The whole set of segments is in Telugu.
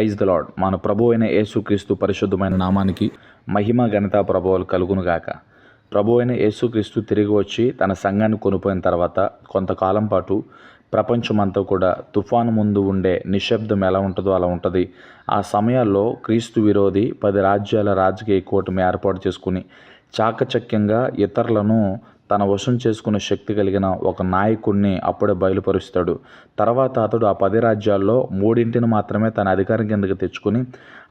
Praise the lord. మన ప్రభు అయిన యేసుక్రీస్తు పరిశుద్ధమైన నామానికి మహిమ ఘనత ప్రభావాలు కలుగునుగాక. ప్రభు అయిన యేసుక్రీస్తు తిరిగి వచ్చి తన సంఘాన్ని కొనిపోయిన తర్వాత కొంతకాలం పాటు ప్రపంచమంతా కూడా తుఫాను ముందు ఉండే నిశ్శబ్దం ఎలా ఉంటుందో అలా ఉంటుంది. ఆ సమయాల్లో క్రీస్తు విరోధి 10 రాజ్యాల రాజకీయ కూటమి ఏర్పాటు చేసుకుని చాకచక్యంగా ఇతరులను తన వశం చేసుకునే శక్తి కలిగిన ఒక నాయకుడిని అప్పుడే బయలుపరుస్తాడు. తర్వాత అతడు ఆ 10 రాజ్యాల్లో 3 మాత్రమే తన అధికారం కిందకి తెచ్చుకుని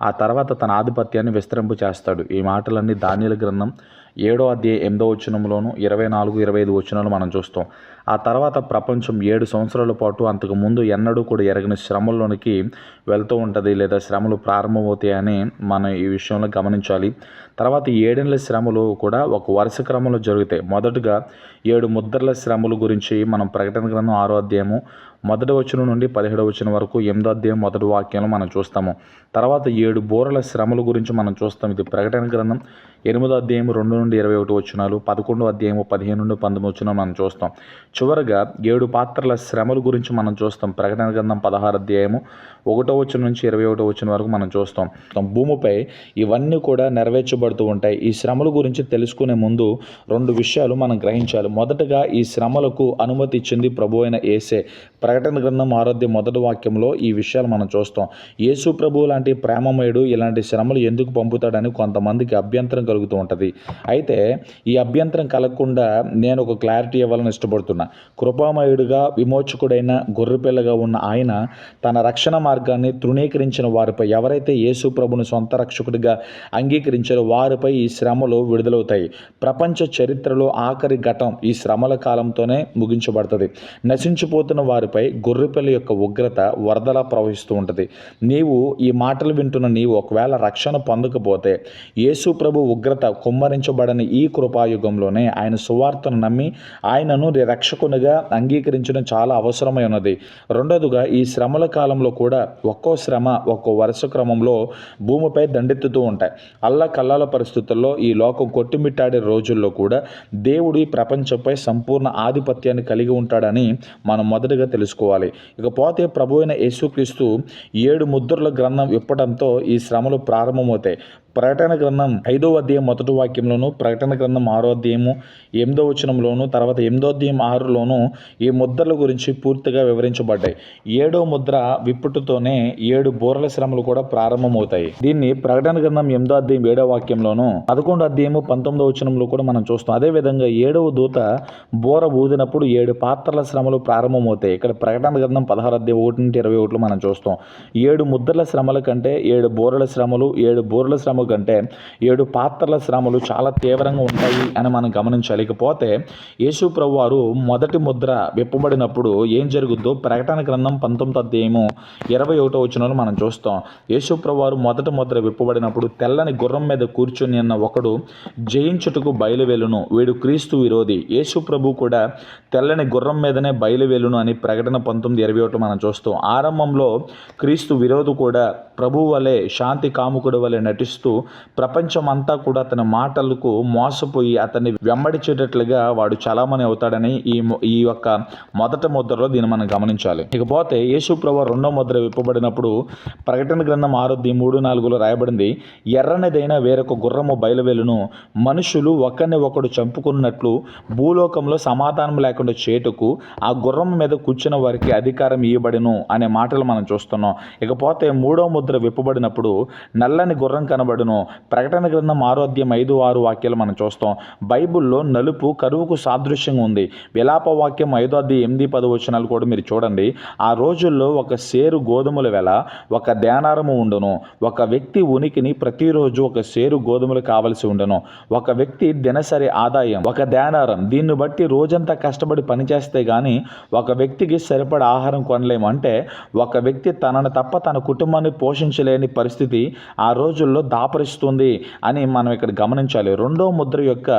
ఆ తర్వాత తన ఆధిపత్యాన్ని విస్తరింపు చేస్తాడు. ఈ మాటలన్నీ దానియేలు గ్రంథం 7వ అధ్యాయం 8వ వచనంలోను 24, 25 వచనాలు మనం చూస్తాం. ఆ తర్వాత ప్రపంచం 7 సంవత్సరాల పాటు అంతకు ముందు ఎన్నడూ కూడా ఎరగని శ్రమల్లోనికి వెళ్తూ ఉంటుంది, లేదా శ్రమలు ప్రారంభమవుతాయని మనం ఈ విషయంలో గమనించాలి. తర్వాత 7 ఏళ్ల శ్రమలు కూడా ఒక వరుస క్రమంలో జరుగుతాయి. మొదటగా 7 ముద్రల శ్రమల గురించి మనం ప్రకటన గ్రంథం 6వ అధ్యాయము 1వ వచనం నుండి 17వ వచనం వరకు 8వ అధ్యాయం 1వ వాక్యంలో మనం చూస్తాము. తర్వాత 7 బూరల శ్రమల గురించి మనం చూస్తాం. ఇది ప్రకటన గ్రంథం 8వ అధ్యాయం 2 నుండి 21 వచనాలు, 11వ అధ్యాయం 15 నుండి 19 వచనాలు మనం చూస్తాం. చివరగా 7 పాత్రల శ్రమల గురించి మనం చూస్తాం. ప్రకటన గ్రంథం 16వ అధ్యాయము 1వ వచనం నుంచి 21వ వచనం వరకు మనం చూస్తాం. భూమిపై ఇవన్నీ కూడా నెరవేర్చబడుతూ ఉంటాయి. ఈ శ్రమల గురించి తెలుసుకునే ముందు 2 విషయాలు మనం గ్రహించాలి. మొదటగా ఈ శ్రమలకు అనుమతి ఇచ్చింది ప్రభు అయిన యేసే. ప్రకటన గ్రంథం 6వ అధ్యాయం 1వ వాక్యంలో ఈ విషయాలు మనం చూస్తాం. యేసు ప్రభువు లాంటి ప్రేమమయుడు ఇలాంటి శ్రమలు ఎందుకు పంపుతాడని కొంతమందికి అభ్యంతరం కలుగుతూ ఉంటుంది. అయితే ఈ అభ్యంతరం కలగకుండా నేను ఒక క్లారిటీ ఇవ్వాలని ఇష్టపడుతున్నా. కృపామయుడిగా విమోచకుడైన గొర్రెపిల్లగా ఉన్న ఆయన తన రక్షణ మార్గాన్ని తృణీకరించిన వారిపై, ఎవరైతే యేసు ప్రభుని సొంత రక్షకుడిగా అంగీకరించారో వారిపై ఈ శ్రమలు విడుదలవుతాయి. ప్రపంచ చరిత్రలో ఆఖరి ఘట్టం ఈ శ్రమల కాలంతోనే ముగించబడుతుంది. నశించిపోతున్న వారిపై గొర్రెపిల్ల యొక్క ఉగ్రత వరదలా ప్రవహిస్తూ ఉంటుంది. నీవు ఈ మాటలు వింటున్న నీవు ఒకవేళ రక్షణ పొందకపోతే యేసు ప్రభు ఉగ్రత కుమ్మరించబడని ఈ కృపాయుగంలోనే ఆయన సువార్తను నమ్మి ఆయనను రక్షకునిగా అంగీకరించడం చాలా అవసరమై ఉన్నది. రెండోదిగా ఈ శ్రమల కాలంలో కూడా ఒక్కో శ్రమ ఒక్కో వరుస క్రమంలో భూమిపై దండెత్తుతూ ఉంటాయి. అల్లకల్లాల పరిస్థితుల్లో ఈ లోకం కొట్టుమిట్టాడే రోజుల్లో కూడా దేవుడు ఈ ప్రపంచంపై సంపూర్ణ ఆధిపత్యాన్ని కలిగి ఉంటాడని మనం మొదటగా తెలుసుకోవాలి. ఇకపోతే ప్రభు అయిన యేసుక్రీస్తు 7 ముద్రల గ్రంథం విప్పడంతో ఈ శ్రమలు ప్రారంభమవుతాయి. ప్రకటన గ్రంథం 5వ అధ్యాయం 1వ వాక్యంలోను, ప్రకటన గ్రంథం 6వ అధ్యాయము 8వ వచనంలోను, తర్వాత 8వ అధ్యాయం 6లోను ఈ ముద్రల గురించి పూర్తిగా వివరించబడ్డాయి. 7వ ముద్ర విప్పుటతోనే 7 బూరల శ్రమలు కూడా ప్రారంభమవుతాయి. దీన్ని ప్రకటన గ్రంథం 8వ అధ్యాయం 7వ వాక్యంలోను, 11వ అధ్యాయము 19వ వచనంలో కూడా మనం చూస్తాం. అదేవిధంగా 7వ దూత బూర ఊదినప్పుడు 7 పాత్రల శ్రమలు ప్రారంభమవుతాయి. ఇక్కడ ప్రకటన గ్రంథం 16వ అధ్యాయం 1 నుండి 21 మనం చూస్తాం. 7 ముద్రల శ్రమల కంటే 7 బూరల శ్రమలు, 7 బూరల శ్రమ కంటే 7 పాత్రల శ్రమలు చాలా తీవ్రంగా ఉంటాయి అని మనం గమనించాలి. ఇకపోతే యేసు ప్రభు వారు మొదటి ముద్ర విప్పబడినప్పుడు ఏం జరుగుద్దో ప్రకటన గ్రంథం 19వ అధ్యాయము 21వ వచనంలో మనం చూస్తాం. యేసు ప్రభు వారు మొదటి ముద్ర విప్పబడినప్పుడు తెల్లని గుర్రం మీద కూర్చొని ఉన్న ఒకడు జయించుటకు బయలువెళ్ళును, వీడు క్రీస్తు విరోధి. యేసు ప్రభు కూడా తెల్లని గుర్రం మీదనే బయలువెళ్ళును అని ప్రకటన 19:21 మనం చూస్తాం. ఆరంభంలో క్రీస్తు విరోధి కూడా ప్రభు వలె శాంతి కాముకుడు వలె నటిస్తూ ప్రపంచమంతా కూడా అతని మాటలకు మోసపోయి అతన్ని వెంబడించేటట్లుగా వాడు చలామణి అవుతాడని ఈ యొక్క మొదటి ముద్రలో దీన్ని మనం గమనించాలి. ఇకపోతే యేసు ప్రభువు 2వ ముద్ర విప్పబడినప్పుడు ప్రకటన గ్రంథం 6:3-4లో రాయబడింది, ఎర్రనిదైన వేరొక గుర్రము బయలువెళ్ళును, మనుషులు ఒకరిని ఒకడు చంపుకున్నట్లు భూలోకంలో సమాధానం లేకుండా చేటుకు ఆ గుర్రం మీద కూర్చున్న వారికి అధికారం ఇవ్వబడును అనే మాటలు మనం చూస్తున్నాం. ఇకపోతే 3వ ముద్ర విప్పబడినప్పుడు నల్లని గుర్రం కనబడును. ప్రకటన గ్రంథం 6వ అధ్యాయం 5-6 వాక్యాలు మనం చూస్తాం. బైబిల్లో నలుపు కరువుకు సాదృశ్యంగా ఉంది. విలాప వాక్యం 5వ అధ్యాయం 8-10 వచనాలు కూడా మీరు చూడండి. ఆ రోజుల్లో ఒక సేరు గోధుమల వెల ఒక దేనారము ఉండును. ఒక వ్యక్తి ఉనికిని ప్రతిరోజు ఒక సేరు గోధుమలు కావలసి ఉండను. ఒక వ్యక్తి దినసరి ఆదాయం ఒక దేనారం. దీన్ని బట్టి రోజంతా కష్టపడి పనిచేస్తే గానీ ఒక వ్యక్తికి సరిపడా ఆహారం కొనలేము. అంటే ఒక వ్యక్తి తనను తప్ప తన కుటుంబాన్ని పోషించలేని పరిస్థితి ఆ రోజుల్లో దాప దాపరిస్తుంది అని మనం ఇక్కడ గమనించాలి. రెండో ముద్ర యొక్క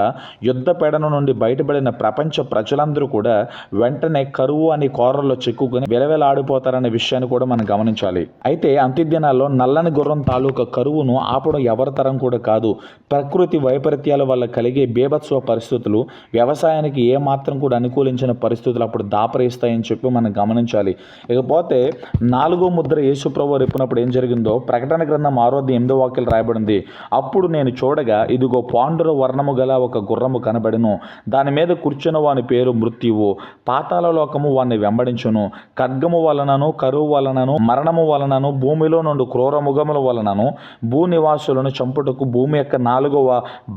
యుద్ధ పీడన నుండి బయటపడిన ప్రపంచ ప్రజలందరూ కూడా వెంటనే కరువు అని కోరల్లో చిక్కుకొని విలవిలాడిపోతారనే విషయాన్ని కూడా మనం గమనించాలి. అయితే అంత్యదినాల్లో నల్లని గుర్రం తాలూకా కరువును ఆపడం ఎవరి తరం కూడా కాదు. ప్రకృతి వైపరీత్యాల వల్ల కలిగే బీభత్సవ పరిస్థితులు వ్యవసాయానికి ఏమాత్రం కూడా అనుకూలించిన పరిస్థితులు అప్పుడు దాపరిస్తాయని చెప్పి మనం గమనించాలి. ఇకపోతే 4వ ముద్ర యేసుప్రభువు రేపినప్పుడు ఏం జరిగిందో ప్రకటన గ్రంథం 6:8 వాక్యాలు రాయబడింది. అప్పుడు నేను చూడగా ఇదిగో పాండుర వర్ణము గల ఒక గుర్రము కనబడెను. దాని మీద కూర్చున్న వాని పేరు మృత్యువు. పాతాళ లోకము వాణ్ణి వెంబడించును. ఖడ్గము వలనను కరువు వలనను మరణము వలనను భూమిలో నుండి క్రూర ముఖముల వలనను భూనివాసులను చంపుటకు భూమి యొక్క 4వ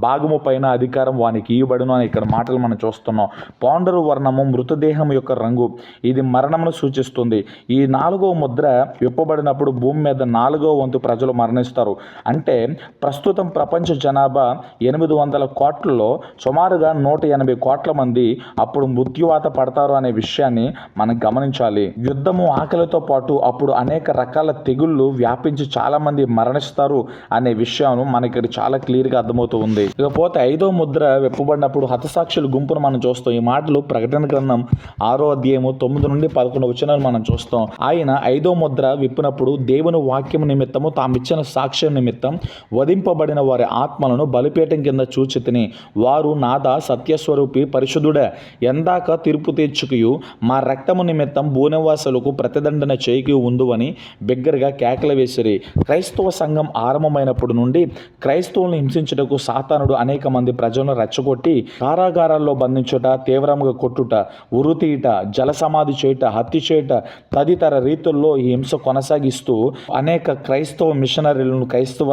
భాగము పైన అధికారం వానికి ఇవ్వబడును అని ఇక్కడ మాటలు మనం చూస్తున్నాం. పాండుర వర్ణము మృతదేహం యొక్క రంగు, ఇది మరణమును సూచిస్తుంది. ఈ 4వ ముద్ర విప్పబడినప్పుడు భూమి మీద 4వ వంతు ప్రజలు మరణిస్తారు. అంటే ప్రస్తుతం ప్రపంచ జనాభా 800 కోట్లలో సుమారుగా 180 కోట్ల మంది అప్పుడు మృత్యువాత పడతారు అనే విషయాన్ని మనం గమనించాలి. యుద్ధము ఆకలితో పాటు అప్పుడు అనేక రకాల తెగుళ్ళు వ్యాపించి చాలా మంది మరణిస్తారు అనే విషయం మనకి చాలా క్లియర్గా అర్థమవుతూ ఉంది. ఇకపోతే 5వ ముద్ర విప్పబడినప్పుడు హతసాక్షుల గుంపును మనం చూస్తాం. ఈ మాటలు ప్రకటన గ్రంథం 6వ అధ్యాయము 9 నుండి 11 వచనాలు మనం చూస్తాం. ఆయన 5వ ముద్ర విప్పినప్పుడు దేవుని వాక్యం నిమిత్తము తామిచ్చిన సాక్ష్యం నిమిత్తం వధింపబడిన వారి ఆత్మలను బలిపీఠం కింద చూచితిని. వారు నాదా సత్యస్వరూపి పరిశుద్ధుడ ఎందాక తీర్పు తీర్చుకయు మా రక్తము నిమిత్తం భూనివాసులకు ప్రతిదండన చేయికి ఉందువని బిగ్గరగా కేకలు వేసిరి. క్రైస్తవ సంఘం ఆరంభమైనప్పుడు నుండి క్రైస్తవులను హింసించుటకు సాతానుడు అనేక మంది ప్రజలను రెచ్చగొట్టి కారాగారాల్లో బంధించుట, తీవ్రంగా కొట్టుట, ఉరుతీయట, జల సమాధి చేయుట, హత్య చేయుట తదితర రీతుల్లో ఈ హింస కొనసాగిస్తూ అనేక క్రైస్తవ మిషనరీలను, క్రైస్తవ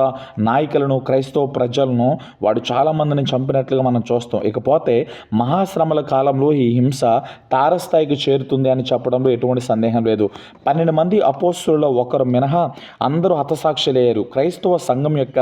నాయకులను, క్రైస్తవ ప్రజలను వాడు చాలా మందిని చంపినట్లుగా మనం చూస్తాం. ఇకపోతే మహాశ్రమల కాలంలో ఈ హింస తారస్థాయికి చేరుతుంది అని చెప్పడంలో ఎటువంటి సందేహం లేదు. 12 మంది అపోస్తులలో ఒకరు మినహా అందరూ హతసాక్షులయ్యారు. క్రైస్తవ సంఘం యొక్క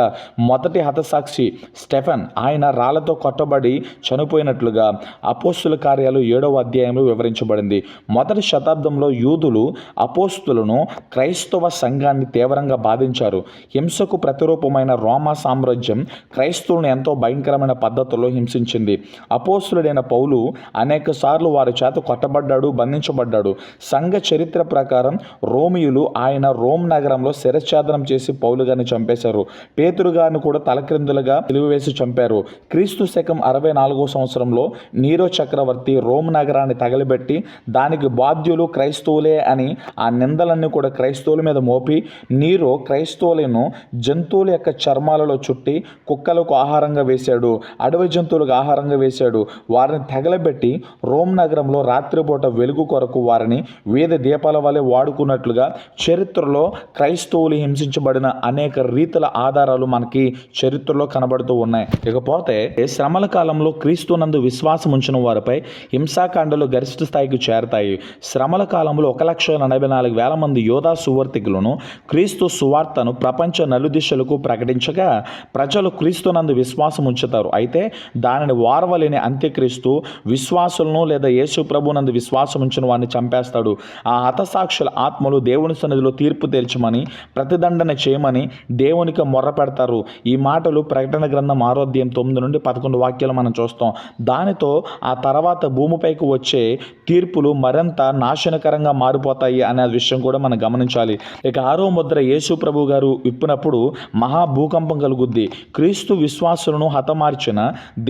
మొదటి హతసాక్షి స్టెఫెన్, ఆయన రాళ్లతో కొట్టబడి చనిపోయినట్లుగా అపోస్తుల కార్యాలు 7వ అధ్యాయంలో వివరించబడింది. మొదటి శతాబ్దంలో యూదులు అపోస్తులను, క్రైస్తవ సంఘాన్ని తీవ్రంగా బాధించారు. హింసకు ప్రతిరూపమైన రోమా సామ్రాజ్యం క్రైస్తవులను ఎంతో భయంకరమైన పద్ధతుల్లో హింసించింది. అపోస్తులుడైన పౌలు అనేక సార్లు వారి చేత కొట్టబడ్డాడు, బంధించబడ్డాడు. సంఘ చరిత్ర ప్రకారం రోమియులు ఆయన రోమ్ నగరంలో శిరఛేదనం చేసి పౌలు గారిని చంపేశారు. పేతురు గారిని కూడా తలక్రిందులుగా సిలువవేసి చంపారు. క్రీస్తు శకం 64వ సంవత్సరంలో నీరో చక్రవర్తి రోమ్ నగరాన్ని తగలబెట్టి దానికి బాధ్యులు క్రైస్తవులే అని ఆ నిందలన్నీ కూడా క్రైస్తవుల మీద మోపి నీరో క్రైస్తవులను జంతువుల యొక్క చర్మాలలో చుట్టి కుక్కలకు ఆహారంగా వేశాడు, అడవి జంతువులకు ఆహారంగా వేశాడు. వారిని తగలబెట్టి రోమ్ నగరంలో రాత్రిపూట వెలుగు కొరకు వారిని వీధి దీపాల వలె వాడుకున్నట్లుగా చరిత్రలో క్రైస్తవులు హింసించబడిన అనేక రీతుల ఆధారాలు మనకి చరిత్రలో కనబడుతూ ఉన్నాయి. ఇకపోతే శ్రమల కాలంలో క్రీస్తునందు విశ్వాసం ఉంచిన వారిపై హింసాకాండలు గరిష్ట స్థాయికి చేరతాయి. శ్రమల కాలంలో 1,84,000 మంది యోధా సువార్థికులను క్రీస్తు సువార్తను ప్రపంచ నలుదిశలకు ప్రకటించగా ప్రజలు క్రీస్తునందు విశ్వాసం ఉంచుతారు. అయితే దానిని వారవలేని అంత్యక్రీస్తు విశ్వాసులను లేదా యేసు ప్రభునందు విశ్వాసం ఉంచిన వారిని చంపేస్తాడు. ఆ హతసాక్షుల ఆత్మలు దేవుని సన్నిధిలో తీర్పు తీర్చమని, ప్రతిదండన చేయమని దేవునికి మొర్ర పెడతారు. ఈ మాటలు ప్రకటన గ్రంథం 6వ అధ్యాయం 9 నుండి 11 వాక్యాలు మనం చూస్తాం. దానితో ఆ తర్వాత భూమిపైకి వచ్చే తీర్పులు మరింత నాశనకరంగా మారిపోతాయి అనే విషయం కూడా మనం గమనించాలి. ఇక 6వ ముద్ర యేసు ప్రభు గారు విప్పినప్పుడు మహా భూకంపం కలుగుద్ది. క్రీస్తు విశ్వాసులను హతమార్చిన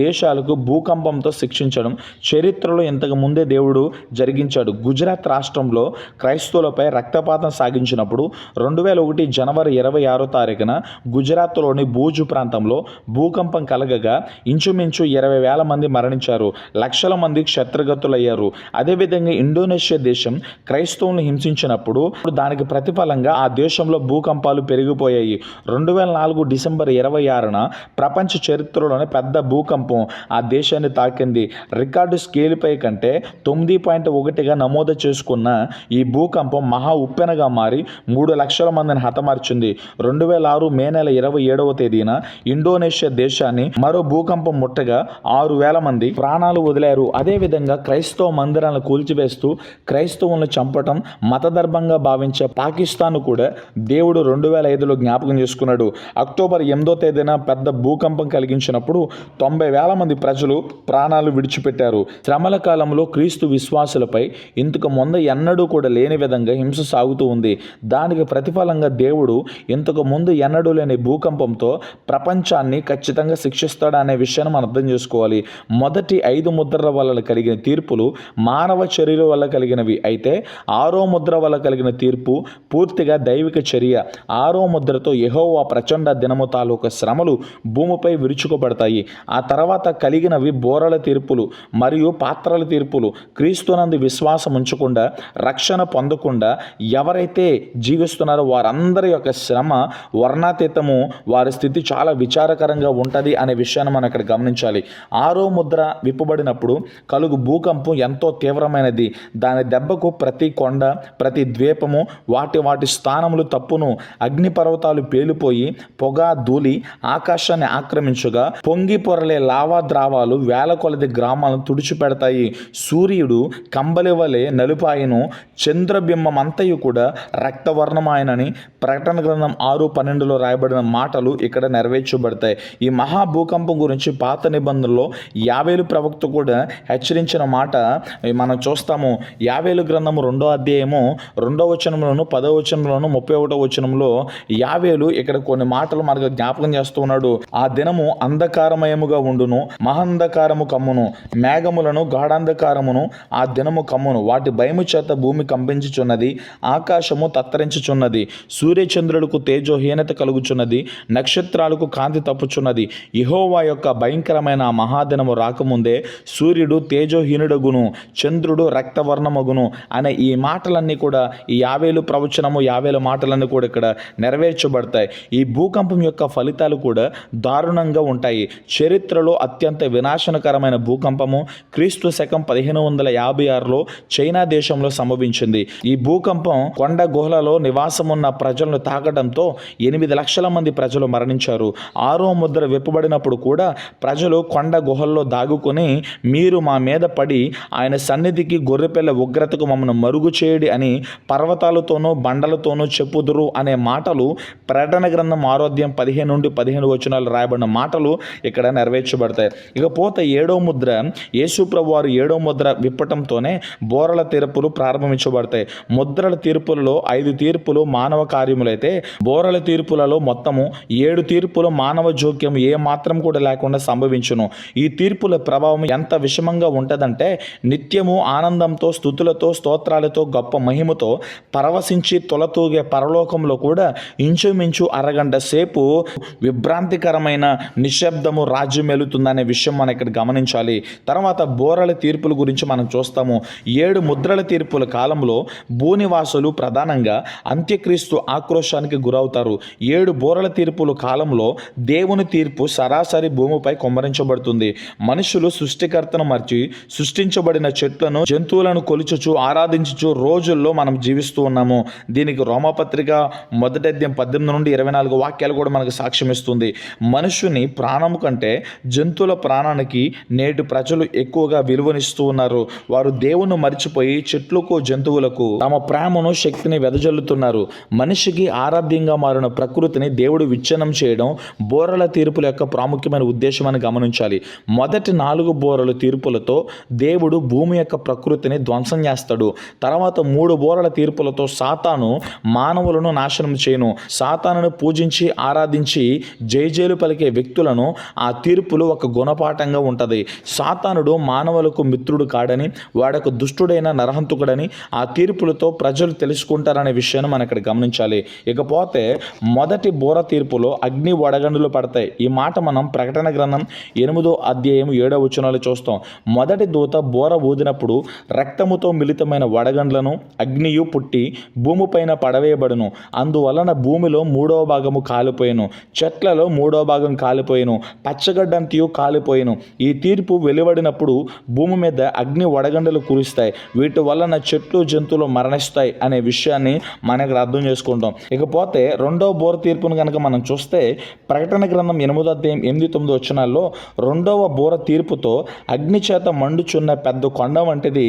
దేశాలకు భూకంపంతో శిక్షించడం చరిత్రలో ఇంతకు ముందే దేవుడు జరిగించాడు. గుజరాత్ రాష్ట్రంలో క్రైస్తవులపై రక్తపాతం సాగించినప్పుడు 2001 జనవరి 26వ తారీఖున గుజరాత్లోని భూజు ప్రాంతంలో భూకంపం కలగగా ఇంచుమించు 20,000 మంది మరణించారు, లక్షల మంది క్షత్రగతులయ్యారు. అదేవిధంగా ఇండోనేషియా దేశం క్రైస్తవులను హింసించినప్పుడు దానికి ప్రతిఫలంగా ఆ దేశంలో భూకంపాలు పెరిగిపోయాయి. 2004 డిసెంబర్ 26న ప్రపంచ చరిత్రలోనే పెద్ద భూకంపం ఆ దేశాన్ని తాకింది. రికార్డు స్కేల్పై కంటే 9.1గా నమోదు చేసుకున్న ఈ భూకంపం మహా ఉప్పెనగా మారి 3 లక్షల మందిని హతమార్చింది. 2006 మే నెల 27వ తేదీన ఇండోనేషియా దేశాన్ని మరో భూకంపం ముట్టగా 6,000 మంది ప్రాణాలు వదిలారు. అదేవిధంగా క్రైస్తవ మందిరాలను కూల్చివేస్తూ క్రైస్తవులను చంపటం మతధర్మంగా భావించే పాకిస్తాన్ కూడా దేవుడు 2005లో జ్ఞాపకం చేసుకున్నాడు. అక్టోబర్ 8వ తేదీన పెద్ద భూకంపం కలిగించినప్పుడు 90,000 మంది ప్రజలు ప్రాణాలు విడిచిపెట్టారు. శ్రమల కాలంలో క్రీస్తు విశ్వాసులపై ఇంతకు ముందు ఎన్నడూ కూడా లేని విధంగా హింస సాగుతూ ఉంది. దానికి ప్రతిఫలంగా దేవుడు ఇంతకు ముందు ఎన్నడూ లేని భూకంపంతో ప్రపంచాన్ని ఖచ్చితంగా శిక్షిస్తాడనే విషయాన్ని మనం అర్థం చేసుకోవాలి. మొదటి 5 ముద్రల వల్ల కలిగిన తీర్పులు మానవ చర్యల వల్ల కలిగినవి అయితే 6వ ముద్ర వల్ల కలిగిన తీర్పు పూర్తిగా దైవిక చర్య. 6వ ముద్రతో యెహోవా ప్రచండ దినము తాలూకా శ్రమలు భూమిపై విరుచుకోబడతాయి. ఆ తర్వాత కలిగినవి బోరల తీర్పులు మరియు పాత్రల తీర్పులు. క్రీస్తునందు విశ్వాసం ఉంచకుండా రక్షణ పొందకుండా ఎవరైతే జీవిస్తున్నారో వారందరి యొక్క శ్రమ వర్ణాతీతము, వారి స్థితి చాలా విచారకరంగా ఉంటుంది అనే విషయాన్ని మనం ఇక్కడ గమనించాలి. 6వ ముద్ర విప్పబడినప్పుడు కలుగు భూకంపం ఎంతో తీవ్రమైనది. దాని దెబ్బకు ప్రతి కొండ, ప్రతి ద్వీపము వాటి స్థానములు తప్పును. అగ్నిపర్వతాలు పేలిపోయి పొగ ధూళి ఆకాశాన్ని ఆక్రమించగా పొంగి పొరలే లావా ద్రావాలు వేల కొలది గ్రామాలను తుడిచిపెడతాయి. సూర్యుడు కంబలి వలె నలుపాయను, చంద్రబింబమంతయు కూడా రక్తవర్ణమాయనని ప్రకటన గ్రంథం 6:12లో రాయబడిన మాటలు ఇక్కడ నెరవేర్చబడతాయి. ఈ మహాభూకంపం గురించి పాత నిబంధనలో యావేలు ప్రవక్త కూడా హెచ్చరించిన మాట మనం చూస్తాము. యావేలు గ్రంథము 2వ అధ్యాయము 2వ వచనంలోను 10వ వచనంలోను 31వ వచనంలో యావేలు ఇక్కడ కొన్ని మాటలు మనకు జ్ఞాపకం చేస్తూ ఉన్నాడు. ఆ దినము అంధకారమయముగా ఉండును, మహంధకారము కమ్మును, మేఘములను గాఢాంధకారమును ఆ దినము కమ్మును. వాటి భయము చేత భూమి కంపించుచున్నది, ఆకాశము తత్తరించుచున్నది, సూర్యచంద్రులకు తేజోహీనత కలుగుచున్నది, నక్షత్రాలకు కాంతి తప్పుచున్నది. యెహోవా యొక్క భయంకరమైన ఆ మహాదినము రాకముందే సూర్యుడు తేజోహీనుడగును, చంద్రుడు రక్తవర్ణమగును అనే ఈ మాటలన్నీ కూడా ఈ యావేలు ప్రవచనము, యావేలు మాటలన్నీ కూడా ఇక్కడ నెరవేర్చబడతాయి. ఈ భూకంపం యొక్క ఫలితాలు కూడా దారుణంగా ఉంటాయి. చరిత్రలో అత్యంత వినాశనకరమైన భూకంపము క్రీస్తు శకం 1556లో చైనా దేశంలో సంభవించింది. ఈ భూకంపం కొండ గుహలలో నివాసమున్న ప్రజలను తాకడంతో 8 లక్షల మంది ప్రజలు మరణించారు. 6వ ముద్ర విప్పబడినప్పుడు కూడా ప్రజలు కొండ గుహల్లో దాగుకొని మీరు మా మీద పడి ఆయన సన్నిధికి గొర్రెపిల్ల ఉగ్రతకు మమ్మల్ని మరుగు చేయడి అని పర్వతాలతోనూ బండలతోనూ చెప్పుదురు అనే మాటలు ప్రకటన గ్రంథం 6వ అధ్యాయం 15 నుండి 15 వచనాలు రాయబడిన మాటలు ఇక్కడ నెరవేర్చబడతాయి. ఇకపోతే 7వ ముద్ర, యేసు ప్రభువారు 7వ ముద్ర విప్పటంతోనే బోరల తీర్పులు ప్రారంభించబడతాయి. ముద్రల తీర్పులలో 5 తీర్పులు మానవ కార్యములైతే బోరల తీర్పులలో మొత్తము 7 తీర్పులు మానవ జోక్యం ఏ మాత్రం కూడా లేకుండా సంభవించును. ఈ తీర్పుల ప్రభావం ఎంత విషమంగా ఉంటుందంటే నిత్యము ఆనందంతో, స్తుతులతో, స్తోత్రాలతో, గొప్ప మహిమతో పరవశించి తొలతూగే పరలోకంలో కూడా ఇంచుమించు అరగంట సేపు విభ్రాంతికరమైన నిశ్శబ్దము రాజ్యం వెళుతుందనే విషయం మనం ఇక్కడ గమనించాలి. తర్వాత బోరల తీర్పుల గురించి మనం చూస్తాము. 7 ముద్రల తీర్పుల కాలంలో భూనివాసులు ప్రధానంగా అంత్యక్రీస్తు ఆక్రోశానికి గురవుతారు. 7 బోరల తీర్పుల కాలంలో దేవుని తీర్పు సరాసరి భూమిపై కుమ్మరించబడుతుంది. మనుషులు సృష్టికర్తను మర్చి సృష్టించబడిన చెట్లను, జంతువులను కొలుచుచు ఆరాధించుచు రోజుల్లో మనం జీవిస్తూ ఉన్నాము. దీనికి రోమపత్రిక 1వ అధ్యాయం 18 నుండి 24 వాక్యాలు కూడా మనకు సాక్ష్యం ఇస్తుంది. మనుషుని ప్రాణము కంటే జంతువుల ప్రాణానికి నేటి ప్రజలు ఎక్కువగా విలువనిస్తూ ఉన్నారు. వారు దేవుని మరిచిపోయి చెట్లకు, జంతువులకు తమ ప్రేమను, శక్తిని వెదజల్లుతున్నారు. మనిషికి ఆరాధ్యంగా మారిన ప్రకృతిని దేవుడు విచ్ఛిన్నం చేయడం బోరల తీర్పుల యొక్క ప్రాముఖ్యమైన ఉద్దేశం అని గమనించాలి. మొదటి 4 బోరల తీర్పులతో దేవుడు భూమి యొక్క ప్రకృతిని ధ్వంసం చేస్తాడు. తర్వాత 3 బోరల తీర్పులతో సాతాను మానవులను నాశనం చేయను. సాతానును పూజించి ఆరాధించి జయజేలు పలికే వ్యక్తులను ఆ తీర్పులు ఒక గుణపాఠంగా ఉంటుంది. సాతానుడు మానవులకు మిత్రుడు కాడని, వాడొక దుష్టుడైన నరహంతుకుడని ఆ తీర్పులతో ప్రజలు తెలుసుకుంటారనే విషయాన్ని మనం ఇక్కడ గమనించాలి. ఇకపోతే మొదటి బోర తీర్పులో అగ్ని వడగండ్లు పడతాయి. ఈ మాట మనం ప్రకటన గ్రంథం 8వ అధ్యాయం 7వ వచనాలు చూస్తాం. మొదటి దూత బోర ఊదినప్పుడు రక్తముతో మిళితమైన వడగండ్లను అగ్నియు పుట్టి భూమిపైన పడవేయబడును. అందువలన భూమిలో 3వ భాగము కాలిపోయెను, చెట్లలో 3వ భాగం కాలిపోయెను, పచ్చగడ్డంతియు కాలిపోయెను. ఈ తీర్పు వెలువడినప్పుడు భూమి మీద అగ్ని వడగండలు కురుస్తాయి. వీటి వలన చెట్లు, జంతువులు మరణిస్తాయి అనే విషయాన్ని మనకు అర్థం చేసుకుంటాం. ఇకపోతే 2వ బోర తీర్పును కనుక మనం చూస్తే ప్రకటన గ్రంథం 8వ అధ్యాయం 8-9 వచనాల్లో 2వ బోర తీర్పుతో అగ్ని చేత మండుచున్న పెద్ద కొండ వంటిది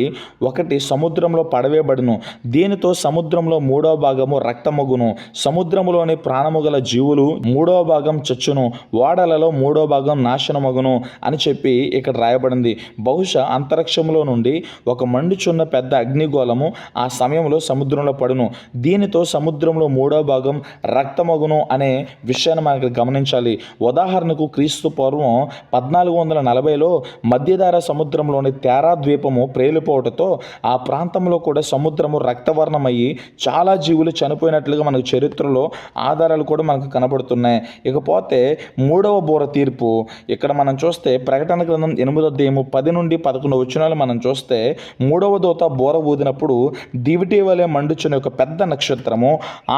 ఒకటి సముద్రంలో పడవేయబడును. దీనితో సముద్రంలో 3వ భాగము రక్తమగును. సముద్రములోని ప్రాణము గల జీవులు జీవులు 3వ భాగం చచ్చును, ఓడలలో 3వ భాగం నాశనమగును అని చెప్పి ఇక్కడ రాయబడింది. బహుశా అంతరిక్షంలో నుండి ఒక మండుచున్న పెద్ద అగ్నిగోళము ఆ సమయంలో సముద్రంలో పడును. దీనితో సముద్రంలో 3వ భాగం రక్తమగును అనే విషయాన్ని మనకి గమనించాలి. ఉదాహరణకు క్రీస్తు పూర్వం 1440లో మధ్యధరా సముద్రంలోని తేరా ద్వీపము ప్రేలిపోవటంతో ఆ ప్రాంతంలో కూడా సముద్రము రక్తవర్ణమయ్యి చాలా జీవులు చనిపోయినట్లుగా మనకు చరిత్రలో ఆధారాలు కూడా మనకు కనబడుతున్నాయి. ఇకపోతే 3వ బూర తీర్పు ఇక్కడ మనం చూస్తే ప్రకటన గ్రంథం 8వ అధ్యాయము 10 నుండి 11 వచనాలు మనం చూస్తే 3వ దూత బూర ఊదినప్పుడు దివిటి వలె మండుచున్న ఒక పెద్ద నక్షత్రము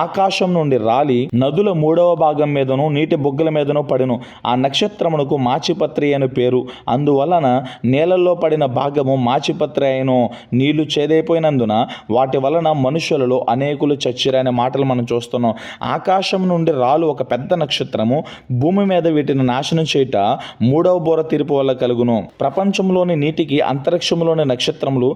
ఆకాశం నుండి రాలి నదుల 3వ భాగం మీదను నీటి బొగ్గల మీదను పడెను. ఆ నక్షత్రమునకు మాచిపత్రి అని పేరు. అందువలన నేలల్లో పడిన భాగము మాచిపత్రి అయిను. నీళ్లు చేదైపోయినందున వాటి వలన మనుషులలో అనేకులు చచ్చిరనే మాటలు మనం చూస్తున్నాం. ఆకాశం నుండి రాలు ఒక పెద్ద నక్షత్రము భూమి మీద వీటిని నాశనం చేయుట 3వ బూర తీర్పు వల్ల కలుగును. ప్రపంచంలోని నీటికి అంతరిక్షంలోని నక్షత్రములు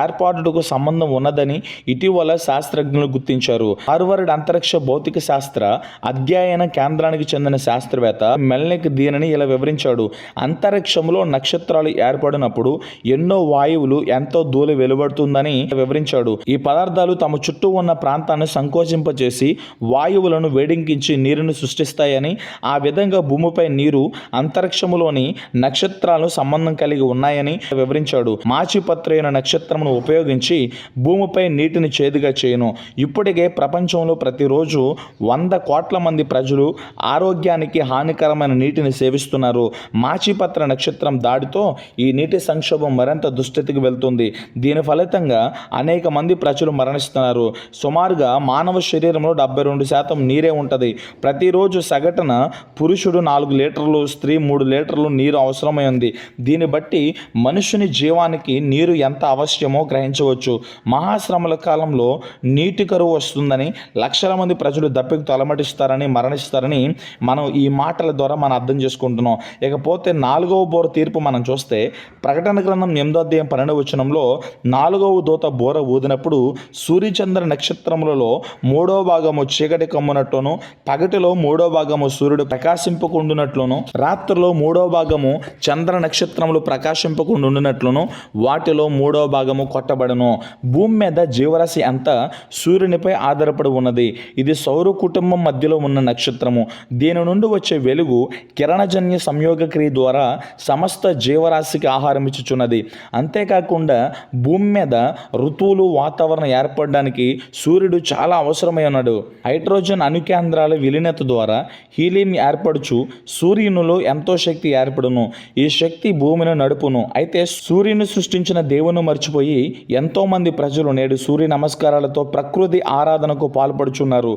ఏర్పాటుకు సంబంధం ఉన్నదని ఇటీవల శాస్త్రజ్ఞులు గుర్తించారు. హార్వర్డ్ అంతరిక్ష భౌతిక శాస్త్ర అధ్యయన కేంద్రానికి చెందిన శాస్త్రవేత్త మెల్నిక్ దీనిని ఇలా వివరించాడు. అంతరిక్షంలో నక్షత్రాలు ఏర్పడినప్పుడు ఎన్నో వాయువులు ఎంతో ధూళి వెలువడుతుందని వివరించాడు. ఈ పదార్థాలు తమ చుట్టూ ఉన్న ప్రాంతాన్ని సంకోచింపజేసి వాయువులను వేడెక్కించి నీరును సృష్టిస్తాయని, ఆ విధంగా భూమిపై నీరు అంతరిక్షములోని నక్షత్రాలు సంబంధం కలిగి ఉన్నాయని వివరించాడు. మాచిపత్రి అయిన నక్షత్రమును ఉపయోగించి భూమిపై నీటిని చేదుగా చేయను. ఇప్పటికే ప్రపంచంలో ప్రతిరోజు 100 కోట్ల మంది ప్రజలు ఆరోగ్యానికి హానికరమైన నీటిని సేవిస్తున్నారు. మాచిపత్ర నక్షత్రం దాడితో ఈ నీటి సంక్షోభం మరింత దుస్థితికి వెళ్తుంది. దీని ఫలితంగా అనేక మంది ప్రజలు మరణిస్తున్నారు. సుమారుగా మానవ శరీరంలో 72% నీరే ఉంటుంది. ప్రతిరోజు సగటున పురుషుడు 4 లీటర్లు, స్త్రీ 3 లీటర్లు నీరు అవసరమైంది. దీన్ని బట్టి మనుషుని జీవానికి నీరు ఎంత అవశ్యమో గ్రహించవచ్చు. మహాశ్రమల కాలంలో నీటి కరువు వస్తుందని, లక్షల మంది ప్రజలు దప్పికి తలమటిస్తారని, మరణిస్తారని మనం ఈ మాటల ద్వారా మనం అర్థం చేసుకుంటున్నాం. ఇకపోతే 4వ బూర తీర్పు మనం చూస్తే ప్రకటన గ్రంథం 8వ అధ్యాయం 12వ వచనంలో 4వ దూత బూర ఊదినప్పుడు సూర్యచంద్ర నక్షత్రములలో 3వ భాగము చీకటి కమ్మునట్లును, పగటిలో 3వ భాగము సూర్యుడు ప్రకాశింపకుండునట్లును, రాత్రిలో 3వ భాగము చంద్ర నక్షత్రములు ప్రకాశింపకుండునట్లును వాటిలో 3వ భాగము కొట్టబడను. భూమి మీద జీవరాశి అంతా సూర్యునిపై ఆధారపడి ఉన్నది. ఇది సౌర కుటుంబం మధ్యలో ఉన్న నక్షత్రము. దీని నుండి వచ్చే వెలుగు కిరణజన్య సంయోగ క్రియ ద్వారా సమస్త జీవరాశికి ఆహారం ఇచ్చుచున్నది. అంతేకాకుండా భూమి మీద ఋతువులు, వాతావరణం ఏర్పడడానికి సూర్యుడు చాలా అవసరమై ఉన్నాడు. హైడ్రోజన్ అణుకేంద్రాల విలీనత ద్వారా హీలియం ఏర్పడుచు సూర్యునిలో ఎంతో శక్తి ఏర్పడును. ఈ శక్తి భూమిని నడుపును. అయితే సూర్యుని సృష్టించిన దేవుని మర్చిపోయి ఎంతో మంది ప్రజలు నేడు సూర్య నమస్కారాలతో ప్రకృతి ఆరాధనకు పాల్పడుచున్నారు.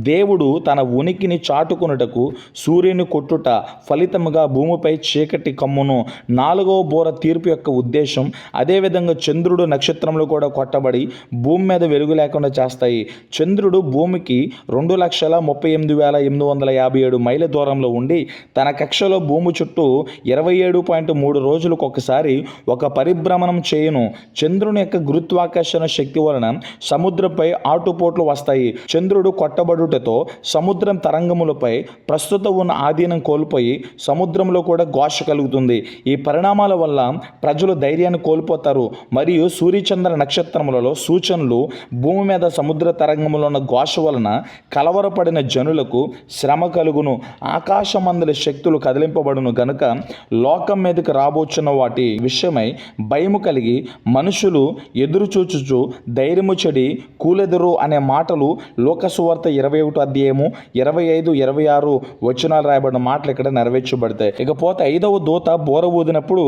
దేవుడు తన ఉనికిని చాటుకొనుటకు సూర్యుని కొట్టుట ఫలితముగా భూమిపై చీకటి కమ్మును. 4వ బూర తీర్పు యొక్క ఉద్దేశం అదేవిధంగా చంద్రుడు, నక్షత్రములు కూడా కొట్టబడి భూమి మీద వెలుగు లేకుండా చేస్తాయి. చంద్రుడు భూమికి 2,38,857 మైళ్ళ దూరంలో ఉండి తన కక్షలో భూమి చుట్టూ 27.3 రోజులకు ఒకసారి ఒక పరిభ్రమణం చేయును. చంద్రుని యొక్క గురుత్వాకర్షణ శక్తి వలన సముద్రంపై ఆటుపోట్లు వస్తాయి. చంద్రుడు కొట్టబడుటతో సముద్రం తరంగములపై ప్రస్తుతం ఉన్న ఆధీనం కోల్పోయి సముద్రంలో కూడా ఘోష కలుగుతుంది. ఈ పరిణామాల వల్ల ప్రజలు ధైర్యాన్ని కోల్పోతారు మరియు సూర్యచంద్ర నక్షత్రములలో సూచనలు భూమి మీద సముద్ర తరంగములో ఉన్న ఘోష వలన కలవరపడిన జనులకు శ్రమ కలుగును. ఆకాశమందుల శక్తులు కదిలింపబడును గనుక లోకం మీదకి రాబోచున్న వాటి విషయమై భయము కలిగి మనుషులు ఎదురుచూచుచు ధైర్యము చెడి కూలెదురు అనే మాటలు లోకసువార్త 21వ అధ్యాయము 25, 26 వచనాలు రాయబడిన మాటలు ఇక్కడ నెరవేర్చబడతాయి. ఇకపోతే 5వ దూత బూర ఊదినప్పుడు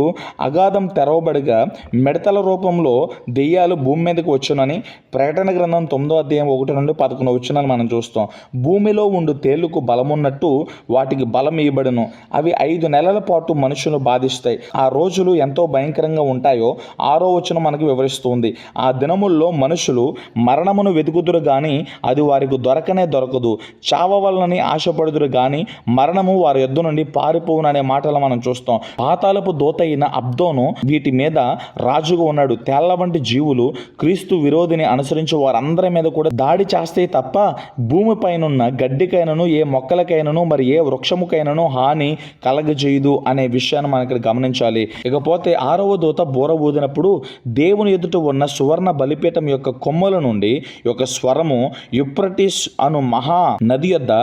అగాధం తెరవబడిగా మిడతల రూపంలో దెయ్యాలు భూమి మీదకి వచ్చునని ప్రకటన గ్రంథం 9వ అధ్యాయం 1 నుండి 11 వచనాలు మనం చూస్తాం. భూమిలో ఉండు తేళ్లకు బలమున్నట్టు వాటికి బలం ఇవ్వబడును. అవి 5 నెలల పాటు మనుషులను బాధిస్తాయి. ఆ రోజులు ఎంతో భయంకరంగా ఉంటాయో 6వ వచనం మనకు వివరిస్తుంది. ఆ దినముల్లో మనుషులు మరణమును వెతుకుదురు గాని అది వారికి దొరకనే దొరకదు. చావవలనని ఆశపడుదురు గాని మరణము వారి యొద్ద నుండి పారిపోవుననే మాటలు మనం చూస్తాం. పాతాళపు దూత అయిన అబ్దోను వీటి మీద రాజుగా ఉన్నాడు. తేళ్ల వంటి జీవులు క్రీస్తు విరోధిని అనుసరించి వారందరి మీద కూడా దాడి చేస్తే తప్ప భూమిపైనున్న గడ్డికైనా మనిషికైనను ఏ మొక్కలకైనను మరి ఏ వృక్షముకైనను హాని కలగజేయదు అనే విషయాన్ని మనం ఇక్కడ గమనించాలి. ఇకపోతే 6వ దూత బూర ఊదినప్పుడు దేవుని ఎదుట ఉన్న సువర్ణ బలిపీఠం యొక్క కొమ్మల నుండి ఒక స్వరము యూఫ్రటీస్ అను మహా నది యొద్ద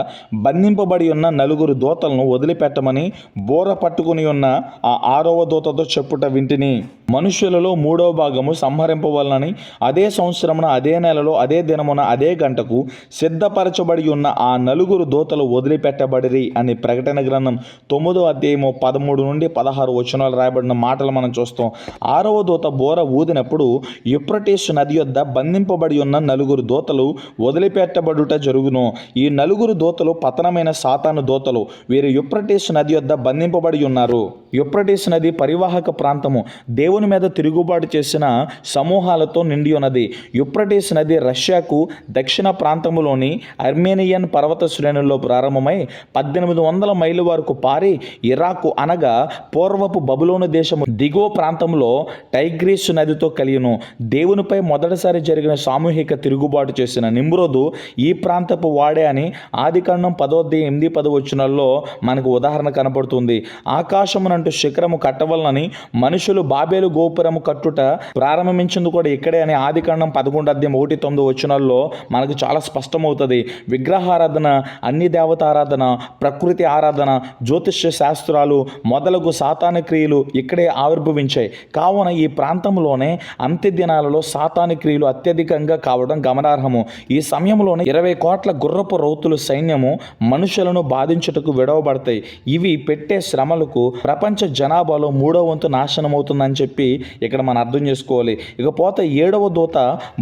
బంధింపబడి ఉన్న 4 దూతలను వదిలిపెట్టమని బూర పట్టుకుని ఉన్న ఆ 6వ దూతతో చెప్పుట వింటిని. మనుష్యులలో 3వ భాగము సంహరింపవలనని అదే సంవత్సరమున అదే నెలలో అదే దినమున అదే గంటకు సిద్ధపరచబడి ఉన్న ఆ 4 దూతలు వదిలిపెట్టబడిరి అని ప్రకటన గ్రంథం 9వ అధ్యాయము 13 నుండి 16 వచనాలు రాయబడిన మాటలు మనం చూస్తాం. 6వ దూత బూర ఊదినప్పుడు యూఫ్రటీస్ నది యొద్ద బంధింపబడి ఉన్న 4 దూతలు వదిలిపెట్టబడుట జరుగును. ఈ 4 దూతలు పతనమైన సాతాను దూతలు. వీరు యూఫ్రటీస్ నది యొద్ద బంధింపబడి ఉన్నారు. యూఫ్రటీస్ నది పరివాహక ప్రాంతము దేవుని మీద తిరుగుబాటు చేసిన సమూహాలతో నిండి ఉన్నది. యూఫ్రటీస్ నది రష్యాకు దక్షిణ ప్రాంతంలోని అర్మేనియన్ పర్వత శ్రేణుల్లో ప్రారంభమై 1800 మైళ్ళ వరకు పారి ఇరాకు అనగా పూర్వపు బబులోను దేశము దిగువ ప్రాంతంలో టైగ్రీస్ నదితో కలియును. దేవునిపై మొదటిసారి జరిగిన సామూహిక తిరుగుబాటు చేసిన నిమ్రోదు ఈ ప్రాంతపు వాడే అని ఆదికాండం 10వ అధ్యాయం 8-10 వచనాల్లో మనకు ఉదాహరణ కనబడుతుంది. ఆకాశమునంటూ శిఖరము కట్టవలనని మనుషులు బాబేలు గోపురము కట్టుట ప్రారంభించింది కూడా ఇక్కడే అని ఆదికాండం 11వ అధ్యాయం 1-9 వచనాల్లో మనకు చాలా స్పష్టమవుతుంది. విగ్రహారాధన, అన్ని దేవతారాధన, ప్రకృతి ఆరాధన, జ్యోతిష్య శాస్త్రాలు మొదలగు సాతాను క్రియలు ఇక్కడే ఆవిర్భవించాయి. కావున ఈ ప్రాంతంలోనే అంత్య దినాలలో సాతాను క్రియలు అత్యధికంగా కావడం గమనార్హము. ఈ సమయంలోనే 20 కోట్ల గుర్రపు రౌతులు సైన్యము మనుషులను బాధించుటకు విడవబడతాయి. ఇవి పెట్టే శ్రమలకు ప్రపంచ జనాభాలో 3వ వంతు నాశనమవుతుందని చెప్పి ఇక్కడ మనం అర్థం చేసుకోవాలి. ఇకపోతే 7వ దూత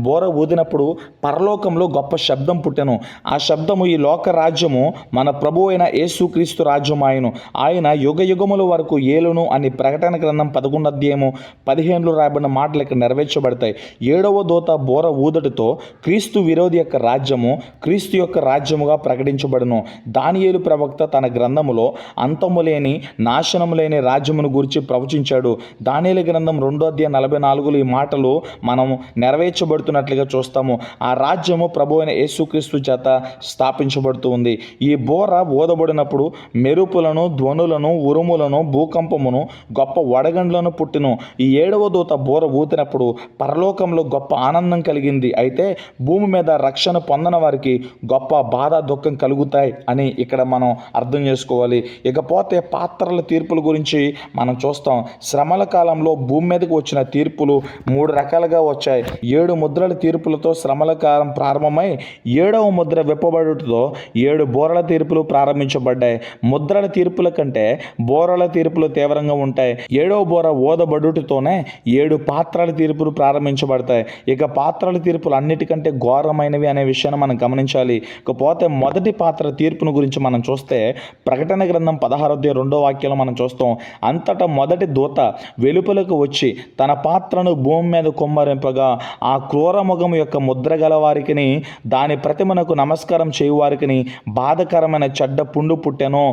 బోర ఊదినప్పుడు పరలోకంలో గొప్ప శబ్దం పుట్టెను. ఆ శబ్దము ఈ లోక రాజ్యము మన ప్రభు అయిన యేసుక్రీస్తు రాజ్యం ఆయను. ఆయన యుగ యుగముల వరకు ఏలును అని ప్రకటన గ్రంథం 11వ అధ్యాయము 15లో రాయబడిన మాటలు ఇక్కడ నెరవేర్చబడతాయి. 7వ దూత బోర ఊదటితో క్రీస్తు విరోధి యొక్క రాజ్యము క్రీస్తు యొక్క రాజ్యముగా ప్రకటించబడును. దానియేలు ప్రవక్త తన గ్రంథములో అంతము లేని నాశనము లేని రాజ్యమును గురించి ప్రవచించాడు. దానియేలు గ్రంథం 2వ అధ్యాయం 44లో ఈ మాటలు మనం నెరవేర్చబడుతున్నట్లుగా చూస్తాము. ఆ రాజ్యము ప్రభు అయిన యేసుక్రీస్తు చేత స్థాపించబడుతూ ఉంది. ఈ బోర ఊదబడినప్పుడు మెరుపులను, ధ్వనులను, ఉరుములను, భూకంపమును, గొప్ప వడగండ్లను పుట్టును. ఈ 7వ దూత బోర ఊదినప్పుడు పరలోకంలో గొప్ప ఆనందం కలిగింది. అయితే భూమి మీద రక్షణ పొందని వారికి గొప్ప బాధ, దుఃఖం కలుగుతాయి అని ఇక్కడ మనం అర్థం చేసుకోవాలి. ఇకపోతే పాత్రల తీర్పుల గురించి మనం చూస్తాం. శ్రమల కాలంలో భూమి మీదకి వచ్చిన తీర్పులు 3 రకాలుగా వచ్చాయి. 7 ముద్రల తీర్పులతో శ్రమల కాలం ప్రారంభమై 7వ ముద్ర విప్పబడుటతో 7 బోరల తీర్పులు ప్రారంభించబడ్డాయి. ముద్రల తీర్పుల కంటే బోరల తీర్పులు తీవ్రంగా ఉంటాయి. 7వ బోర ఓదబడుటతోనే 7 పాత్రల తీర్పులు ప్రారంభించబడతాయి. ఇక పాత్రల తీర్పులు అన్నిటికంటే ఘోరమైనవి అనే విషయాన్ని మనం గమనించాలి. ఇకపోతే మొదటి పాత్ర తీర్పును గురించి మనం చూస్తే ప్రకటన గ్రంథం 16వ అధ్యాయం 2వ వాక్యంలో మనం చూస్తాం. అంతటా మొదటి దూత వెలుపలకు వచ్చి తన పాత్రను భూమి మీద కుమ్మరింపగా ఆ క్రూర ముఖము యొక్క ముద్ర గల వారికిని దాని ప్రతిమనకు నమస్కారం చేయువారికిని బాధకరమైన చెడ్డ పుండు పుట్టెను.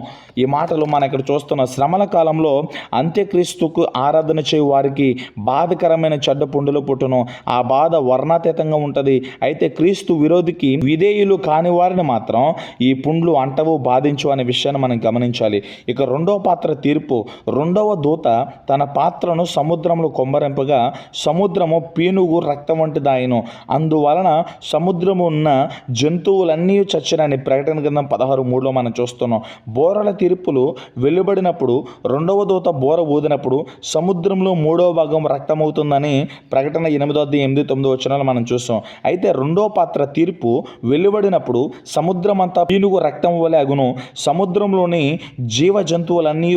ఈ మాటలు మనం ఇక్కడ చూస్తున్న శ్రమల కాలంలో అంత్యక్రీస్తుకు ఆరాధన చేయు వారికి బాధకరమైన చెడ్డ పుండులు పుట్టును. ఆ బాధ వర్ణాతీతంగా ఉంటుంది. అయితే క్రీస్తు విరోధికి విధేయులు కాని వారిని మాత్రం ఈ పుండ్లు అంటవు, బాధించు అనే విషయాన్ని మనం గమనించాలి. ఇక 2వ పాత్ర తీర్పు. 2వ దూత తన పాత్రను సముద్రంలో కొమ్మరింపగా సముద్రము పీనుగు రక్తం వంటిదాయను. అందువలన సముద్రము ఉన్న జంతువులన్నీ చచ్చినని ప్రకటన గ్రంథం 16:3లో మనం చూస్తున్నాం. బోరల తీర్పులు వెలువడినప్పుడు 2వ దూత బోర ఊదినప్పుడు సముద్రంలో 3వ భాగం రక్తమవుతుందని ప్రకటన 8వ అధ్యాయం 8-9 వచనాలు మనం చూస్తాం. అయితే 2వ పాత్ర తీర్పు వెలువడినప్పుడు సముద్రం అంతా పీనుగు రక్తం వలె అగును. సముద్రంలోని జీవ జంతువులన్నీ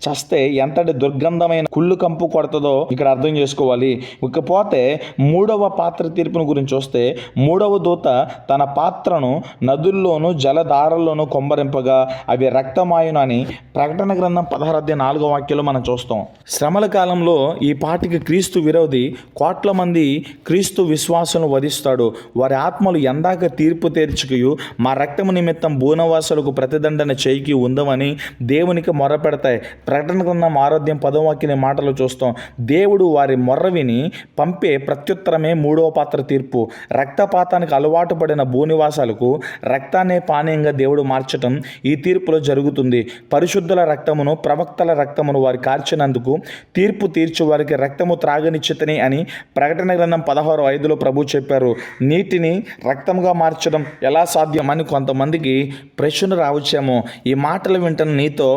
చస్తే ఎంతటి దుర్గంధమైన కుళ్ళు కంపు కొడుతుందో ఇక్కడ అర్థం చేసుకోవాలి. ఇకపోతే 3వ పాత్ర తీర్పును గురించి వస్తే 3వ దూత తన పాత్రను నదుల్లోనూ జలధారల్లోనూ కొమ్మరింపగా అవి రక్తమాయును అని ప్రకటన గ్రంథం 16వ అధ్యాయం 4వ వాక్యంలో మనం చూస్తాం. శ్రమల కాలంలో ఈ పాటికి క్రీస్తు విరోధి కోట్ల మంది క్రీస్తు విశ్వాసులను వధిస్తాడు. వారి ఆత్మలు ఎందాక తీర్పు తీర్చుకయు మా రక్తము నిమిత్తం భూనవాసులకు ప్రతిదండన చేయికి ఉందమని దేవునికి మొర్ర పెడతాయి. ప్రకటన గ్రంథం 6వ అధ్యాయం 10వ వాక్యం మాటలు చూస్తాం. దేవుడు వారి మొర్ర విని పంపే ప్రత్యుత్తరమే 3వ పాత్ర తీర్పు. రక్తపాతానికి అలవాటు పడిన భూనివాసాలకు రక్తాన్ని పానీయంగా దేవుడు మార్చటం ఈ తీర్పులో జరుగుతుంది. పరిశుద్ధుల రక్తమును ప్రవక్తల రక్తమును వారు కార్చినందుకు తీర్పు తీర్చి వారికి రక్తము త్రాగనిచ్చితని అని ప్రకటన గ్రంథం 16:5 ప్రభు చెప్పారు. నీటిని రక్తంగా మార్చడం ఎలా సాధ్యమని కొంతమందికి ప్రశ్న రావచ్చేమో. ఈ మాటలు వింటున్న నీతో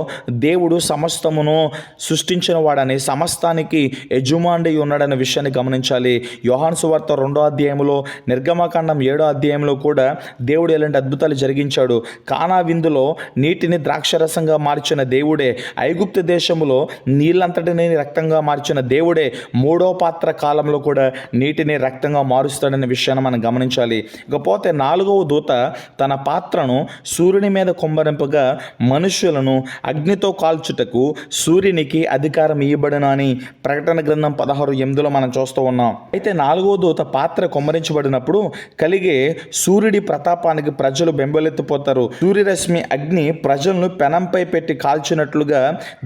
దేవుడు సమస్తమును సృష్టించిన వాడని, సమస్తానికి యజమాని ఉన్నాడనే విషయాన్ని గమనించాలి. యోహాను సువార్త 2వ అధ్యాయంలో, నిర్గమకాండం 7వ అధ్యాయంలో కూడా దేవుడు ఎలాంటి అద్భుతాలు జరిగించాడు. కానా విందులో నీటిని ద్రాక్షరసంగా మార్చిన దేవుడే, ఐగుప్తు దేశంలో నీళ్ళంతటిని రక్తంగా మార్చిన దేవుడే 3వ పాత్ర కాలంలో కూడా నీటిని రక్తంగా మారుస్తాడనే విషయాన్ని మనం గమనించాలి. ఇకపోతే 4వ దూత తన పాత్రను సూర్యుని మీద కుమ్మరింపగా మనుషులను అగ్నితో కాల్చుటకు సూర్యునికి అధికారం ఇవ్వబడును అని ప్రకటన గ్రంథం 16:8 మనం చూస్తూ ఉన్నాం. అయితే 4వ దూత పాత్ర కుమ్మరించబడినప్పుడు కలిగే సూర్యుడి ప్రతాపానికి ప్రజలు బెంబెలెత్తిపోతారు. సూర్యరశ్మి అగ్ని ప్రజలను పెనంపై పెట్టి కాల్చినట్లుగా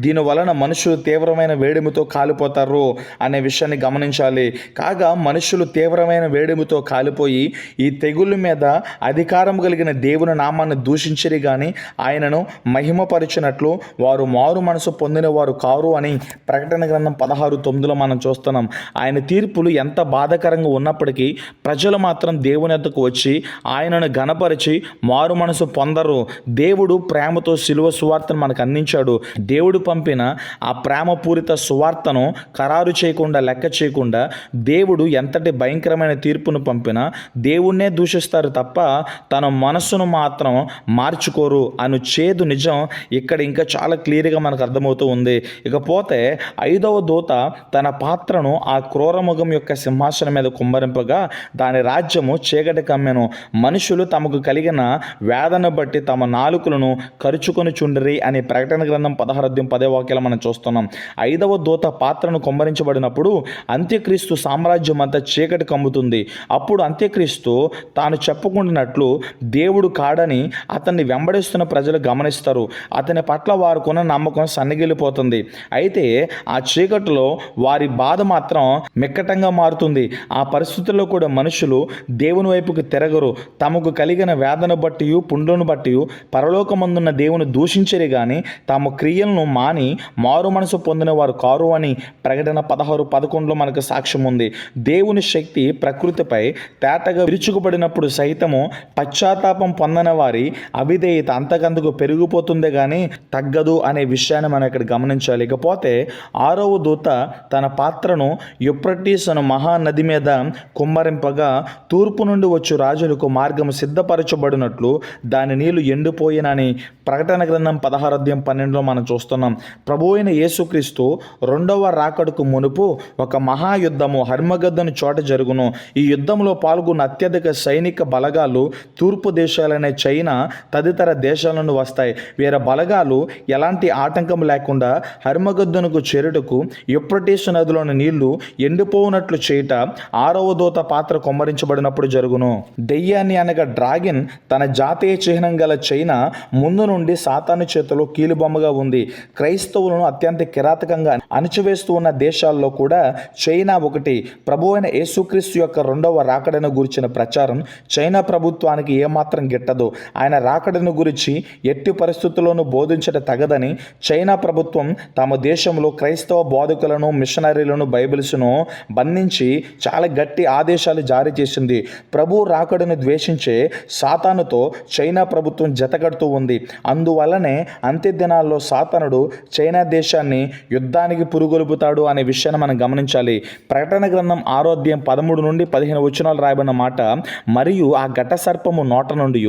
దీని వలన మనుషులు తీవ్రమైన వేడిమితో కాలిపోతారు అనే విషయాన్ని గమనించాలి. కాగా మనుషులు తీవ్రమైన వేడిమితో కాలిపోయి ఈ తెగుళ్ళ మీద అధికారం కలిగిన దేవుని నామాన్ని దూషించిరి కానీ ఆయనను మహిమపరిచినట్లు వారు మారు మనసు పొందిన వారు కారు అని ప్రకటన గ్రంథం 16:9 మనం చూస్తున్నాం. ఆయన తీర్పులు ఎంత బాధాకరంగా ఉన్నప్పటికీ ప్రజలు మాత్రం దేవుని వద్దకు వచ్చి ఆయనను ఘనపరిచి మారు మనసు పొందరు. దేవుడు ప్రేమతో శిలువ సువార్తను మనకు అందించాడు. దేవుడు పంపిన ఆ ప్రేమపూరిత సువార్తను ఖరారు చేయకుండా, లెక్క చేయకుండా దేవుడు ఎంతటి భయంకరమైన తీర్పును పంపినా దేవుణ్ణే దూషిస్తారు తప్ప తన మనసును మాత్రం మార్చుకోరు అను చేదు నిజం ఇక్కడ ఇంకా చాలా క్లియర్గా మనకు అర్థమవుతూ ఉంది. ఇకపోతే 5వ దూత తన పాత్రను ఆ క్రూరముఖం యొక్క సింహాసనం మీద కుమ్మరింపగా దాని రాజ్యము చీకటి కమ్మెను. మనుషులు తమకు కలిగిన వేదన బట్టి తమ నాలుకలను కరుచుకొని చుండిరి అని ప్రకటన గ్రంథం 16:10 మనం చూస్తున్నాం. 5వ దూత పాత్రను కుమ్మరించబడినప్పుడు అంత్యక్రీస్తు సామ్రాజ్యం అంతా చీకటి కమ్ముతుంది. అప్పుడు అంత్యక్రీస్తు తాను చెప్పుకుంటున్నట్లు దేవుడు కాడని అతన్ని వెంబడిస్తున్న ప్రజలు గమనిస్తారు. అతని పట్ల వారికున్న నమ్మకం సన్నగిల్లిపోతుంది. అయితే ఆ చీకటిలో వారి బాధ మాత్రం మిక్కటంగా మారుతుంది. ఆ పరిస్థితుల్లో కూడా మనుషులు దేవుని వైపుకు తిరగరు. తమకు కలిగిన వేదన బట్టి, పుండ్లను బట్టి పరలోకమందున్న దేవుని దూషించరు కానీ తమ క్రియలను మాని మారు మనసు పొందిన వారు కారు అని ప్రకటన 16:11 మనకు సాక్ష్యం ఉంది. దేవుని శక్తి ప్రకృతిపై తేటగా విరుచుకుపడినప్పుడు సైతము పశ్చాత్తాపం పొందని వారి అవిధేయత అంతకంతకు పెరిగిపోతుందే కానీ తగ్గదు అనే విషయాన్ని మనం ఇక్కడ గమనించాలి. ఇకపోతే 6వ దూత తన పాత్రను యూఫ్రటీస్ అను మహానది మీద కుమ్మరింపగా తూర్పు నుండి వచ్చు రాజులకు మార్గము సిద్ధపరచబడినట్లు దాని నీళ్లు ఎండిపోయినని ప్రకటన గ్రంథం 16:12 మనం చూస్తున్నాం. ప్రభు అయిన యేసుక్రీస్తు 2వ రాకడకు మునుపు ఒక మహాయుద్ధము హర్మగద్దను చోట జరుగును. ఈ యుద్ధంలో పాల్గొన్న అత్యధిక సైనిక బలగాలు తూర్పు దేశాలనే చైనా తదితర దేశాల నుండి వస్తాయి. వీరి బలగాలు ఎలాంటి ఆటంకం లేకుండా హర్మగద్దనుకు చేరుటకు యూఫ్రటీస్ నదిలోని నీళ్లు ఎండిపోనట్లు చేయుట 6వ దూత పాత్ర కుమ్మరించబడినప్పుడు జరుగును. దెయ్యాన్ని అనగా డ్రాగన్ తన జాతీయ చిహ్నం గల చైనా ముందు నుండి సాతాను చేతిలో కీలుబొమ్మగా ఉంది. క్రైస్తవులను అత్యంత కిరాతకంగా అణచివేస్తూ ఉన్న దేశాల్లో కూడా చైనా ఒకటి. ప్రభు అయిన యేసుక్రీస్తు యొక్క 2వ రాకడను గురించిన ప్రచారం చైనా ప్రభుత్వానికి ఏమాత్రం గిట్టదు. ఆయన రాకడను గురించి ఎట్టి పరిస్థితుల్లోనూ బోధించట తగదని చైనా ప్రభుత్వం తమ దేశంలో క్రైస్తవ బోధకులను, మిషనరీలను, బైబిల్స్ను బంధించి చాలా గట్టి ఆదేశాలు జారీ చేసింది. ప్రభు రాకడను ద్వేషించే సాతానుతో చైనా ప్రభుత్వం జతకడుతూ ఉంది. అందువల్లనే అంత్య దినాల్లో సాతానుడు చైనా దేశాన్ని యుద్ధానికి పురుగొలుపుతాడు అనే విషయాన్ని మనం గమనించాలి. ప్రకటన గ్రంథం 6వ అధ్యాయం 13 నుండి 15 వచనాలు రాయబడిన మాట, మరియు ఆ ఘట సర్పము నోట నుండి,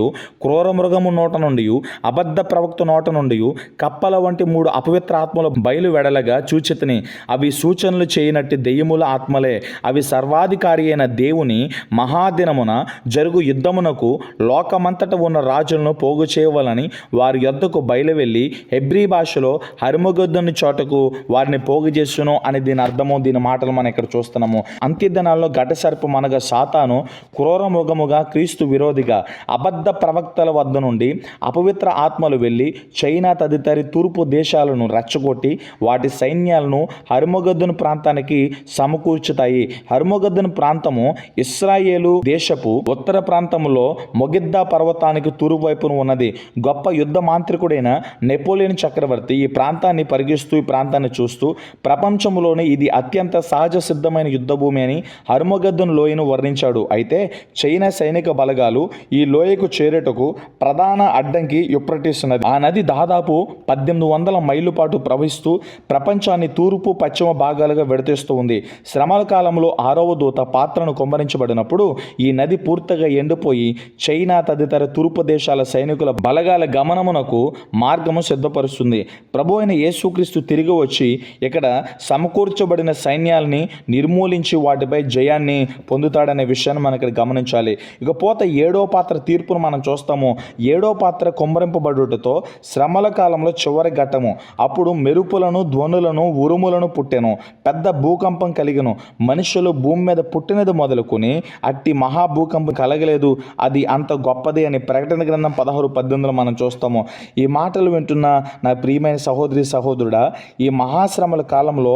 క్రూర మృగము నోట నుండి, అబద్ధ ప్రవక్త నోట నుండి కప్పల వంటి 3 అపవిత్ర ఆత్మలు బయలు వెడలగా చూచితిని. అవి సూచనలు చేయనట్టి దెయ్యముల ఆత్మలే. అవి సర్వాధికారి అయిన దేవుని మహాదినమున జరుగు యుద్ధమునకు లోకమంతట ఉన్న రాజులను పోగు చేయవలని వారి యొద్దకు బయలు వెళ్ళి హెబ్రీ భాషలో హర్మగద్దను చోటకు వారిని పోగు చేస్తును అని దీని అర్థము, దీని మాటలు మనం ఇక్కడ చూస్తున్నాము. అంత్యదినాల్లో ఘట సర్పం అనగా సాతాను క్రూర మృగముగా, క్రీస్తు విరోధిగా, అబద్ధ ప్రవక్తల వద్ద నుండి అపవిత్ర ఆత్మలు వెళ్ళి చైనా తదితర తూర్పు దేశాలను రెచ్చగొట్టి వాటి సైన్యాలను హర్మగద్దను ప్రాంతానికి సమకూర్చుతాయి. హర్మగద్దను ప్రాంతము ఇస్రాయేలు దేశపు ఉత్తర ప్రాంతంలో మొగిద్దా పర్వతానికి ప్రాంతానికి తూర్పు వైపున ఉన్నది. గొప్ప యుద్ధ మాంత్రికుడైన నెపోలియన్ చక్రవర్తి ఈ ప్రాంతాన్ని పరిగిస్తూ ఈ ప్రాంతాన్ని చూస్తూ ప్రపంచంలోనే ఇది అత్యంత సహజ సిద్ధమైన యుద్ధభూమి అని హర్మగద్దన్ లోయను వర్ణించాడు. అయితే చైనా సైనిక బలగాలు ఈ లోయకు చేరేటకు ప్రధాన అడ్డంకి యూఫ్రటీస్ నది. ఆ నది దాదాపు 1800 మైళ్ళు పాటు ప్రవహిస్తూ ప్రపంచాన్ని తూర్పు పశ్చిమ భాగాలుగా విడతీస్తూ ఉంది. శ్రమల కాలంలో 6వ దూత పాత్రను కుమ్మరించబడినప్పుడు ఈ నది పూర్తిగా ఎండిపోయి చైనా తదితర తూర్పు దేశాల సైనికుల బలగాల గమనమునకు మార్గము సిద్ధపరుస్తుంది. ప్రభు అయిన యేసుక్రీస్తు తిరిగి వచ్చి ఇక్కడ సమకూర్చబడిన సైన్యాల్ని నిర్మూలించి వాటిపై జయాన్ని పొందుతాడనే విషయాన్ని మనం ఇక్కడ గమనించాలి. ఇకపోతే 7వ పాత్ర తీర్పును మనం చూస్తాము. 7వ పాత్ర కుమ్మరింపబడుటతో శ్రమల కాలంలో చివరి ఘట్టము. అప్పుడు మెరుపులను, ధ్వనులను, ఉరుములను పుట్టెను. పెద్ద భూకంపం కలిగెను. మనుషులు భూమి మీద పుట్టినది మొదలుకొని అట్టి మహాభూకంపం కలగలేదు, అది అంత గొప్పది అని ప్రకటన గ్రంథం 16:18 మనం చూస్తాము. ఈ మాటలు వింటున్న నా ప్రియమైన సహోదరి సహోదరుడా, ఈ మహాశ్రమల కాలంలో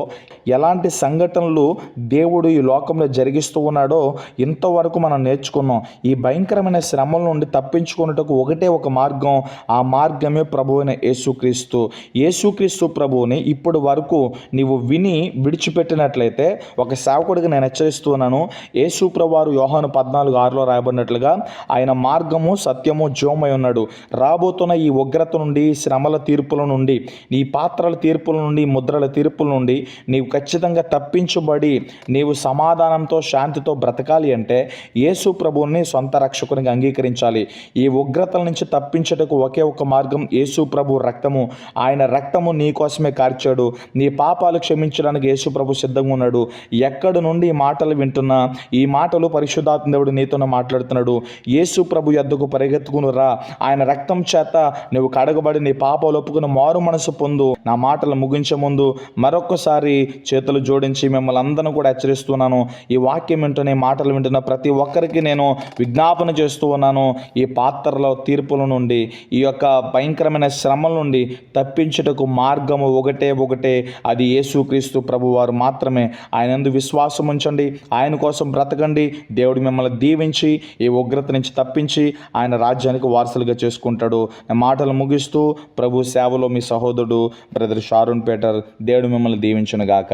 ఎలాంటి సంఘటనలు దేవుడు ఈ లోకంలో జరిగిస్తూ ఉన్నాడో ఇంతవరకు మనం నేర్చుకున్నాం. ఈ భయంకరమైన శ్రమల నుండి తప్పించుకున్నట్టుకు ఒకటే ఒక మార్గం, ఆ మార్గమే ప్రభు అయిన యేసుక్రీస్తు. యేసుక్రీస్తు ప్రభువుని ఇప్పటి వరకు నీవు విని విడిచిపెట్టినట్లయితే ఒక సేవకుడిగా నేను హెచ్చరిస్తున్నాను. యేసు ప్రభువారు యోహాను 14:6లో రాయబడినట్లుగా ఆయన మార్గము, సత్యము, జీవమై ఉన్నాడు. రాబోతున్న ఈ ఉగ్రత నుండి, శ్రమల తీర్పుల నుండి, ఈ పాత్రల తీర్పుల నుండి, ముద్రల తీర్పుల నుండి నీవు ఖచ్చితంగా తప్పించబడి నీవు సమాధానంతో, శాంతితో బ్రతకాలి అంటే యేసు ప్రభువుని సొంత రక్షకునిగా అంగీకరించాలి. ఈ ఉగ్రతల నుంచి తప్పించటకు ఒకే ఒక మార్గం యేసు ప్రభు రక్తము. ఆయన రక్తము నీ కోసమే కార్చాడు. నీ పాపాలు క్షమించడానికి యేసు ప్రభు సిద్ధంగా ఉన్నాడు. ఎక్కడి నుండి ఈ మాటలు వింటున్నా, ఈ మాటలు పరిశుద్ధాత్మ దేవుడు నీతోనే మాట్లాడుతున్నాడు. యేసు ప్రభు యొద్దకు పరిగెత్తుకుని రా. ఆయన రక్తం చేత నువ్వు కడగబడి నీ పాపాలు ఒప్పుకుని మారు మనసు పొందు. నా మాటలు ముగించే ముందు మరొకసారి చేతులు జోడించి మిమ్మల్ని అందరినీ కూడా హెచ్చరిస్తున్నాను. ఈ వాక్యం వింటున్న, మాటలు వింటున్న ప్రతి ఒక్కరికి నేను విజ్ఞాపన చేస్తూ ఉన్నాను. ఈ పాత్రల తీర్పుల నుండి, ఈ యొక్క భయంకరమైన శ్రమల నుండి తప్పించుటకు మార్గము ఒకటే, అది యేసుక్రీస్తు ప్రభువారు మాత్రమే. ఆయన యందు విశ్వాసం ఉంచండి, ఆయన కోసం బ్రతకండి. దేవుడు మిమ్మల్ని దీవించి ఈ ఉగ్రత నుంచి తప్పించి ఆయన రాజ్యానికి వారసులుగా చేసుకుంటాడు. మాటలు ముగిస్తూ ప్రభు సేవలో మీ సహోదరుడు బ్రదర్ షారూన్ పీటర్. దేవుడు మిమ్మల్ని దీవించును గాక.